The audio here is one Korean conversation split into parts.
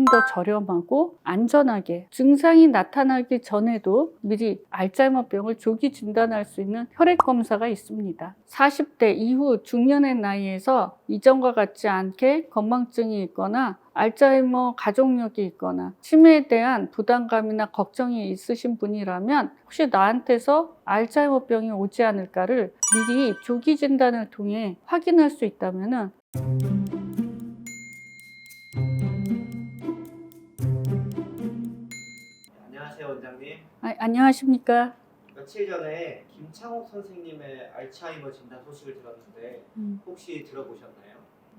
좀 더 저렴하고 안전하게 증상이 나타나기 전에도 미리 알츠하이머병을 조기 진단할 수 있는 혈액 검사가 있습니다. 40대 이후 중년의 나이에서 이전과 같지 않게 건망증이 있거나 알츠하이머 가족력이 있거나 치매에 대한 부담감이나 걱정이 있으신 분이라면 혹시 나한테서 알츠하이머병이 오지 않을까를 미리 조기 진단을 통해 확인할 수 있다면 안녕하세요, 원장님. 안녕하십니까? 며칠 전에 김창옥 선생님의 알츠하이머 진단 소식을 들었는데 혹시 들어보셨나요?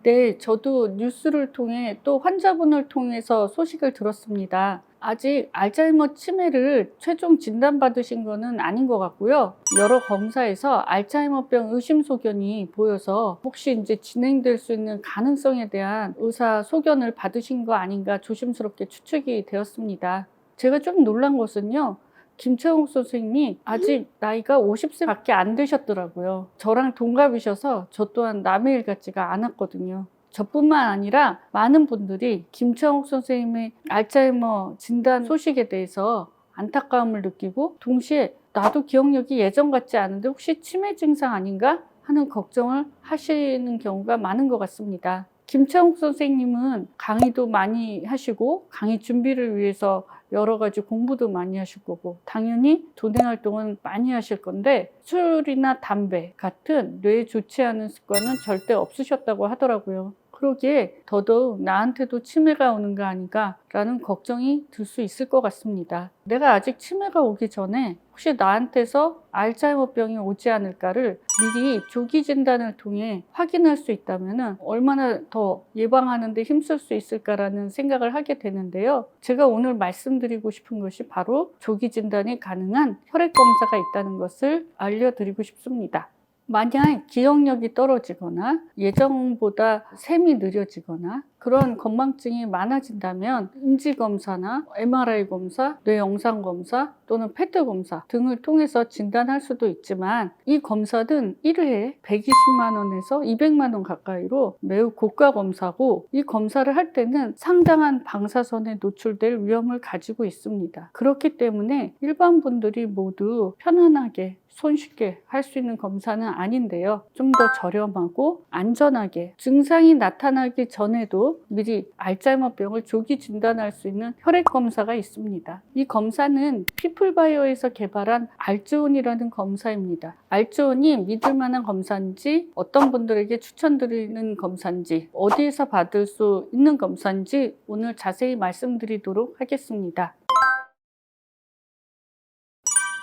네, 저도 뉴스를 통해 또 환자분을 통해서 소식을 들었습니다. 아직 알츠하이머 치매를 최종 진단받으신 거는 아닌 것 같고요. 여러 검사에서 알츠하이머병 의심 소견이 보여서 혹시 이제 진행될 수 있는 가능성에 대한 의사 소견을 받으신 거 아닌가 조심스럽게 추측이 되었습니다. 제가 좀 놀란 것은요. 김창옥 선생님이 아직 나이가 50세밖에 안 되셨더라고요. 저랑 동갑이셔서 저 또한 남의 일 같지가 않았거든요. 저뿐만 아니라 많은 분들이 김창옥 선생님의 알츠하이머 진단 소식에 대해서 안타까움을 느끼고 동시에 나도 기억력이 예전 같지 않은데 혹시 치매 증상 아닌가 하는 걱정을 하시는 경우가 많은 것 같습니다. 김창옥 선생님은 강의도 많이 하시고 강의 준비를 위해서 여러 가지 공부도 많이 하실 거고 당연히 도내 활동은 많이 하실 건데 술이나 담배 같은 뇌에 좋지 않은 습관은 절대 없으셨다고 하더라고요. 그러기에 더더욱 나한테도 치매가 오는 거 아닌가 라는 걱정이 들 수 있을 것 같습니다. 내가 아직 치매가 오기 전에 혹시 나한테서 알츠하이머병이 오지 않을까를 미리 조기 진단을 통해 확인할 수 있다면 얼마나 더 예방하는 데 힘쓸 수 있을까라는 생각을 하게 되는데요. 제가 오늘 말씀드리고 싶은 것이 바로 조기 진단이 가능한 혈액 검사가 있다는 것을 알려드리고 싶습니다. 만약 기억력이 떨어지거나 예전보다 셈이 느려지거나 그런 건망증이 많아진다면 인지검사나 MRI 검사, 뇌영상검사 또는 페트 검사 등을 통해서 진단할 수도 있지만 이 검사는 1회에 120만 원에서 200만 원 가까이로 매우 고가 검사고 이 검사를 할 때는 상당한 방사선에 노출될 위험을 가지고 있습니다. 그렇기 때문에 일반 분들이 모두 편안하게 손쉽게 할 수 있는 검사는 아닌데요. 좀 더 저렴하고 안전하게 증상이 나타나기 전에도 미리 알츠하이머병을 조기 진단할 수 있는 혈액 검사가 있습니다. 이 검사는 피플바이오에서 개발한 알츠온이라는 검사입니다. 알츠온이 믿을 만한 검사인지 어떤 분들에게 추천드리는 검사인지 어디에서 받을 수 있는 검사인지 오늘 자세히 말씀드리도록 하겠습니다.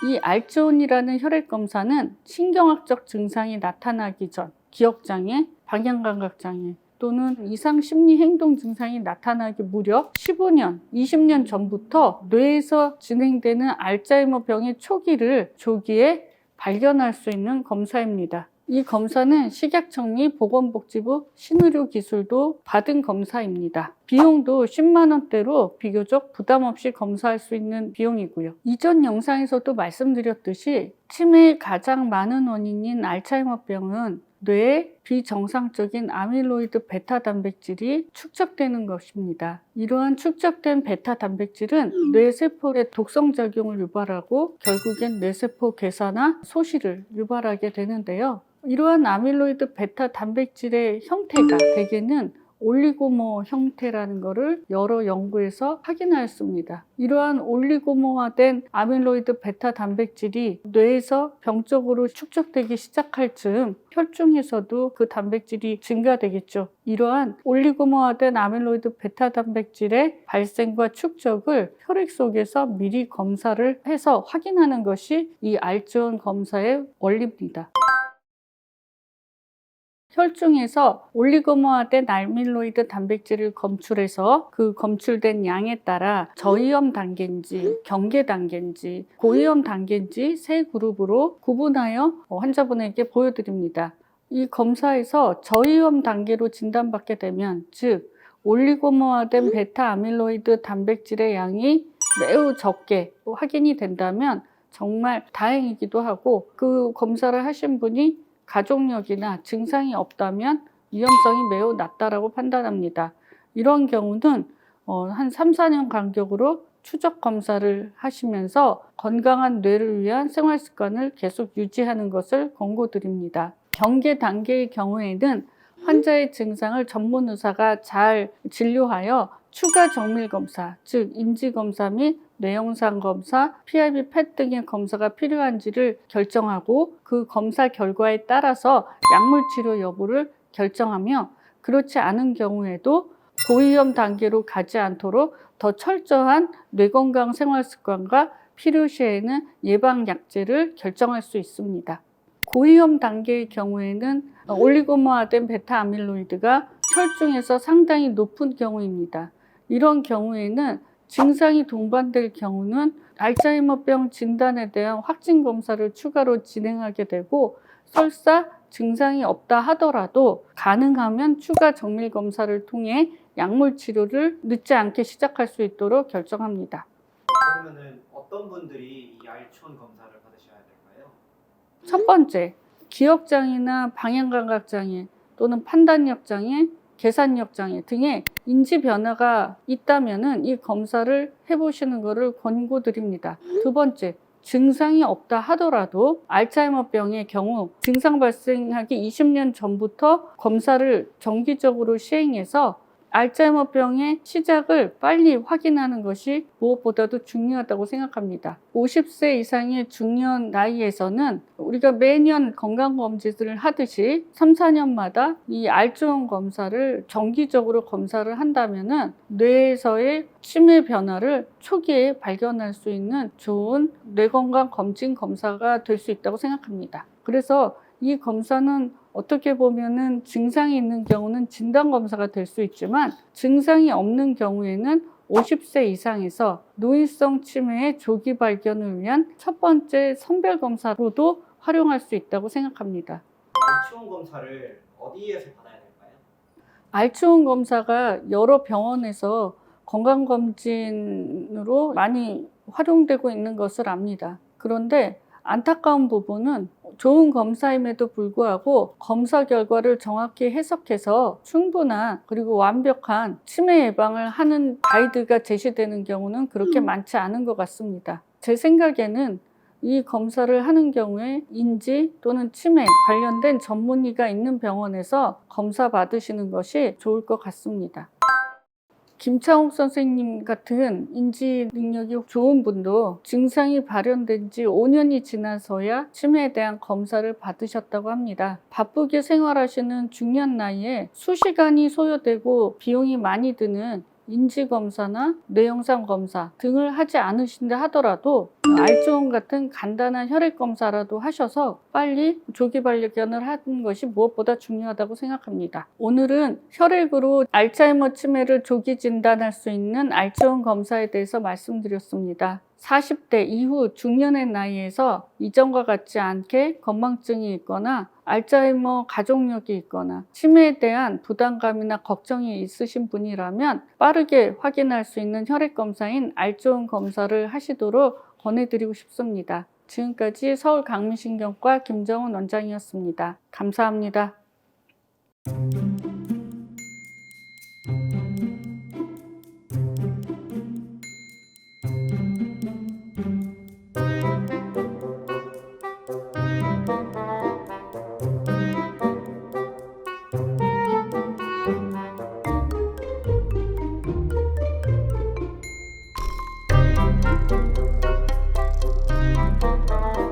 이 알츠온이라는 혈액 검사는 신경학적 증상이 나타나기 전 기억장애, 방향감각장애 또는 이상 심리 행동 증상이 나타나기 무려 15년, 20년 전부터 뇌에서 진행되는 알츠하이머병의 초기를 조기에 발견할 수 있는 검사입니다. 이 검사는 식약청이 보건복지부 신의료 기술도 받은 검사입니다. 비용도 10만 원대로 비교적 부담 없이 검사할 수 있는 비용이고요. 이전 영상에서도 말씀드렸듯이 치매의 가장 많은 원인인 알츠하이머병은 뇌에 비정상적인 아밀로이드 베타 단백질이 축적되는 것입니다. 이러한 축적된 베타 단백질은 뇌세포의 독성작용을 유발하고 결국엔 뇌세포 괴사나 소실을 유발하게 되는데요. 이러한 아밀로이드 베타 단백질의 형태가 대개는 올리고모 형태라는 것을 여러 연구에서 확인하였습니다. 이러한 올리고모화된 아밀로이드 베타 단백질이 뇌에서 병적으로 축적되기 시작할 즈음 혈중에서도 그 단백질이 증가되겠죠. 이러한 올리고모화된 아밀로이드 베타 단백질의 발생과 축적을 혈액 속에서 미리 검사를 해서 확인하는 것이 이 알츠온 검사의 원리입니다. 혈중에서 올리고모화된 아밀로이드 단백질을 검출해서 그 검출된 양에 따라 저위험 단계인지 경계 단계인지 고위험 단계인지 세 그룹으로 구분하여 환자분에게 보여드립니다. 이 검사에서 저위험 단계로 진단받게 되면 즉 올리고모화된 베타 아밀로이드 단백질의 양이 매우 적게 확인이 된다면 정말 다행이기도 하고 그 검사를 하신 분이 가족력이나 증상이 없다면 위험성이 매우 낮다라고 판단합니다. 이런 경우는 한 3, 4년 간격으로 추적 검사를 하시면서 건강한 뇌를 위한 생활 습관을 계속 유지하는 것을 권고드립니다. 경계 단계의 경우에는 환자의 증상을 전문 의사가 잘 진료하여 추가 정밀 검사, 즉 인지 검사 및 뇌영상 검사, PIB 펫 등의 검사가 필요한지를 결정하고 그 검사 결과에 따라서 약물 치료 여부를 결정하며 그렇지 않은 경우에도 고위험 단계로 가지 않도록 더 철저한 뇌건강 생활 습관과 필요시에는 예방 약제를 결정할 수 있습니다. 고위험 단계의 경우에는 올리고모아된 베타 아밀로이드가 혈중에서 상당히 높은 경우입니다. 이런 경우에는 증상이 동반될 경우는 알츠하이머병 진단에 대한 확진 검사를 추가로 진행하게 되고 설사 증상이 없다 하더라도 가능하면 추가 정밀 검사를 통해 약물 치료를 늦지 않게 시작할 수 있도록 결정합니다. 그러면은 어떤 분들이 이 알츠원 검사를 받으셔야 될까요? 첫 번째, 기억장애나 방향감각장애 또는 판단력 장애, 계산력 장애 등의 인지 변화가 있다면 이 검사를 해보시는 것을 권고드립니다. 두 번째, 증상이 없다 하더라도 알츠하이머병의 경우 증상 발생하기 20년 전부터 검사를 정기적으로 시행해서 알츠하이머병의 시작을 빨리 확인하는 것이 무엇보다도 중요하다고 생각합니다. 50세 이상의 중년 나이에서는 우리가 매년 건강검진을 하듯이 3, 4년마다 이 알츠원 검사를 정기적으로 검사를 한다면 뇌에서의 치매 변화를 초기에 발견할 수 있는 좋은 뇌건강 검진 검사가 될 수 있다고 생각합니다. 그래서 이 검사는 어떻게 보면은 증상이 있는 경우는 진단검사가 될 수 있지만 증상이 없는 경우에는 50세 이상에서 노인성 치매의 조기 발견을 위한 첫 번째 선별검사로도 활용할 수 있다고 생각합니다. 알츠원 검사를 어디에서 받아야 될까요? 알츠원 검사가 여러 병원에서 건강검진으로 많이 활용되고 있는 것을 압니다. 그런데 안타까운 부분은 좋은 검사임에도 불구하고 검사 결과를 정확히 해석해서 충분한 그리고 완벽한 치매 예방을 하는 가이드가 제시되는 경우는 그렇게 많지 않은 것 같습니다. 제 생각에는 이 검사를 하는 경우에 인지 또는 치매 관련된 전문의가 있는 병원에서 검사 받으시는 것이 좋을 것 같습니다. 김창옥 선생님 같은 인지 능력이 좋은 분도 증상이 발현된 지 5년이 지나서야 치매에 대한 검사를 받으셨다고 합니다. 바쁘게 생활하시는 중년 나이에 수시간이 소요되고 비용이 많이 드는 인지검사나 뇌영상 검사 등을 하지 않으신다 하더라도 알츠원 같은 간단한 혈액검사라도 하셔서 빨리 조기 발견을 하는 것이 무엇보다 중요하다고 생각합니다. 오늘은 혈액으로 알츠하이머 치매를 조기 진단할 수 있는 알츠원 검사에 대해서 말씀드렸습니다. 40대 이후 중년의 나이에서 이전과 같지 않게 건망증이 있거나 알츠하이머 가족력이 있거나 치매에 대한 부담감이나 걱정이 있으신 분이라면 빠르게 확인할 수 있는 혈액검사인 알츠원 검사를 하시도록 권해드리고 싶습니다. 지금까지 서울강민신경과 김정은 원장이었습니다. 감사합니다.